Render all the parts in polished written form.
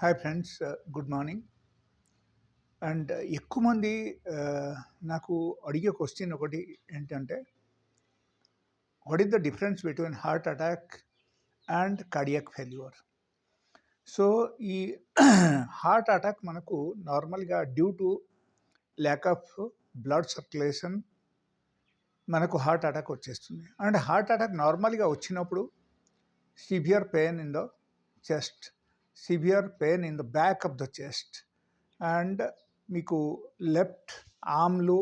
Hi friends, good morning. And ఎక్కువ మంది నాకు అడిగే క్వశ్చన్ ఒకటి ఏంటంటే, what is the difference between heart attack and cardiac failure? So ఈ హార్ట్ అటాక్ మనకు నార్మల్గా due to lack of blood circulation మనకు హార్ట్ అటాక్ వచ్చేస్తుంది. అండ్ హార్ట్ అటాక్ నార్మల్గా వచ్చినప్పుడు severe pain in the chest, severe pain in the back of the chest, and మీకు left ఆర్మ్లు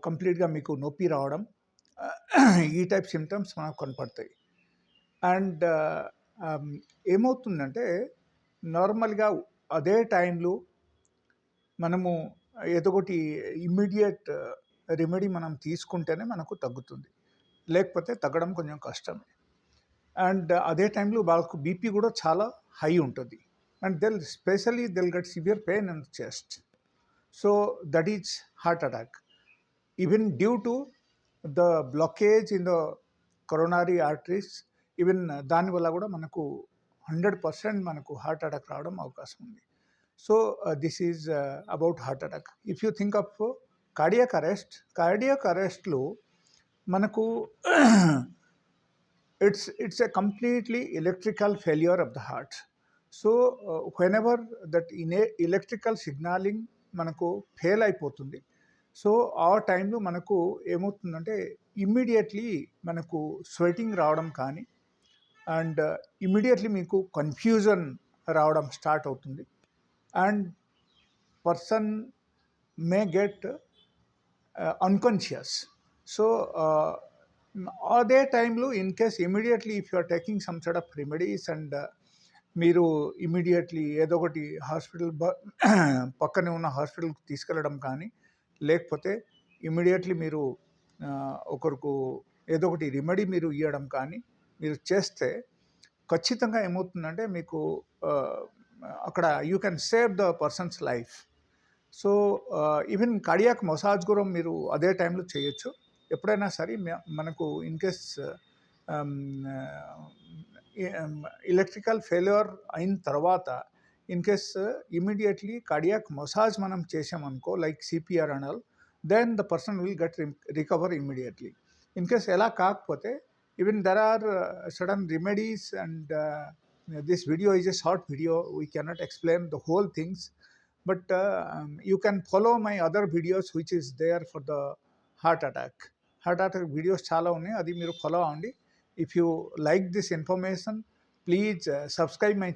కంప్లీట్గా మీకు నొప్పి రావడం, ఈ టైప్ సిమ్టమ్స్ మనకు కనపడతాయి. అండ్ ఏమవుతుందంటే నార్మల్గా అదే టైంలో మనము ఏదో ఒకటి ఇమ్మీడియట్ రెమెడీ మనం తీసుకుంటేనే మనకు తగ్గుతుంది, లేకపోతే తగ్గడం కొంచెం కష్టమే. అండ్ అదే టైంలో వాళ్ళకు బీపీ కూడా చాలా హై ఉంటుంది, and specially they'll get severe pain in the chest. So that is heart attack, even due to the blockage in the coronary arteries. Even దానివల్ల కూడా మనకు 100% మనకు హార్ట్ అటాక్ రావడం అవకాశం ఉంది. So this is about heart attack. If you think of cardiac అరెస్ట్లో మనకు it's a completely electrical failure of the heart. So whenever that electrical signaling మనకు ఫెయిల్ అయిపోతుంది, సో ఆ టైంలో మనకు ఏమవుతుందంటే ఇమ్మీడియట్లీ మనకు స్వెటింగ్ రావడం కానీ, అండ్ ఇమ్మీడియట్లీ మీకు కన్ఫ్యూజన్ రావడం స్టార్ట్ అవుతుంది, and person may get unconscious. So అదే టైంలో in case immediately if you are taking some sort of remedies, and మీరు ఇమీడియట్లీ ఏదో ఒకటి హాస్పిటల్ పక్కనే ఉన్న హాస్పిటల్కి తీసుకెళ్ళడం కానీ, లేకపోతే ఇమీడియట్లీ మీరు ఒకరికి ఏదో ఒకటి రెమెడీ మీరు ఇవ్వడం కానీ మీరు చేస్తే ఖచ్చితంగా ఏమవుతుందంటే మీకు అక్కడ you can save the persons life. So even cardiac massage కూడా మీరు అదే టైంలో చేయొచ్చు. ఎప్పుడైనా సరే మనకు ఇన్ కేస్ ఎలక్ట్రికల్ ఫెయిల్యూర్ అయిన తర్వాత in case immediately cardiac massage మనం చేసామనుకో, like CPR and all, then the person will get recover immediately. In case ఎలా కాకపోతే even there are sudden remedies, and this video is a short video, we cannot explain the whole things. But you can follow my other videos which is there for the heart attack videos చాలా ఉన్నాయి, అది మీరు follow అవ్వండి. If you like this information, please subscribe my channel.